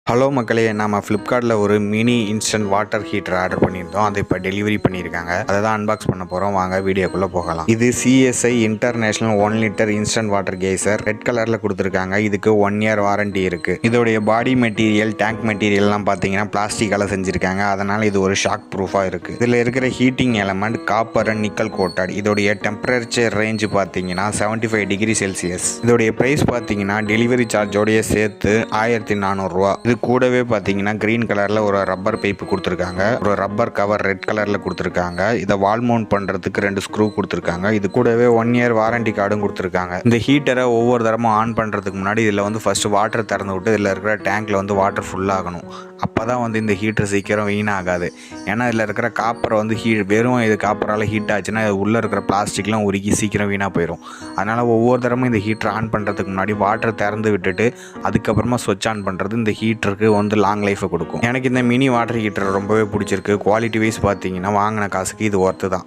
Hello மக்களே, நம்ம ஃப்ளிப்கார்ட்டில் ஒரு mini instant water heater order பண்ணியிருந்தோம். அதை இப்போ டெலிவரி பண்ணியிருக்காங்க. அதை தான் அன்பாக்ஸ் பண்ண போகிறோம். வாங்க வீடியோக்குள்ளே போகலாம். இது CSI international 1 litre instant water kesar. Red கலரில் கொடுத்துருக்காங்க. இதுக்கு 1 இயர் வாரண்டி இருக்குது. இதோடைய பாடி மெட்டீரியல், டேங்க் மெட்டீரியல்லாம் பார்த்தீங்கன்னா பிளாஸ்டிக்கால் செஞ்சுருக்காங்க. அதனால் இது ஒரு ஷாக் ப்ரூஃபாக இருக்குது. இதில் இருக்கிற heating element copper and nickel coated. இதோடைய டெம்பரேச்சர் ரேஞ்சு பார்த்தீங்கன்னா 75 டிகிரி செல்சியஸ். இதோடைய ப்ரைஸ் பார்த்தீங்கன்னா டெலிவரி சார்ஜோடைய சேர்த்து 1400 ரூபா. இது கூடவே பார்த்தீங்கன்னா கிரீன் கலரில் ஒரு ரப்பர் பைப்பு கொடுத்துருக்காங்க. ஒரு ரப்பர் கவர் ரெட் கலரில் கொடுத்துருக்காங்க. இதை வால் மவுண்ட் பண்ணுறதுக்கு 2 ஸ்க்ரூ கொடுத்துருக்காங்க. இது கூடவே 1 இயர் வாரண்டி கார்டும் கொடுத்துருக்காங்க. இந்த ஹீட்டரை ஒவ்வொரு தரமும் ஆன் பண்ணுறதுக்கு முன்னாடி இதில் ஃபர்ஸ்ட் வாட்டர் திறந்து விட்டு இதில் இருக்கிற டேங்க்கில் வாட்டர் ஃபுல்லாகணும். அப்போ தான் இந்த ஹீட்டர் சீக்கிரம் வீணாகாது. ஏன்னா இதில் இருக்கிற காப்பரை வெறும் இது காப்பரால் ஹீட் ஆச்சுன்னா இது உள்ளே இருக்கிற பிளாஸ்டிக்லாம் உருகி சீக்கிரம் வீணாக போயிடும். அதனால் ஒவ்வொரு தரமும் இந்த ஹீட்டர் ஆன் பண்ணுறதுக்கு முன்னாடி வாட்டர் திறந்து விட்டுட்டு அதுக்கப்புறமா ஸ்விட்ச் ஆன் பண்ணுறது இந்த ஹீட்டருக்கு லாங் லைஃபை கொடுக்கும். எனக்கு இந்த மினி வாட்டர் ஹீட்டர் ரொம்பவே பிடிச்சிருக்கு. குவாலிட்டி வைஸ் பார்த்தீங்கன்னா வாங்கின காசுக்கு இது ஒர்த்து தான்.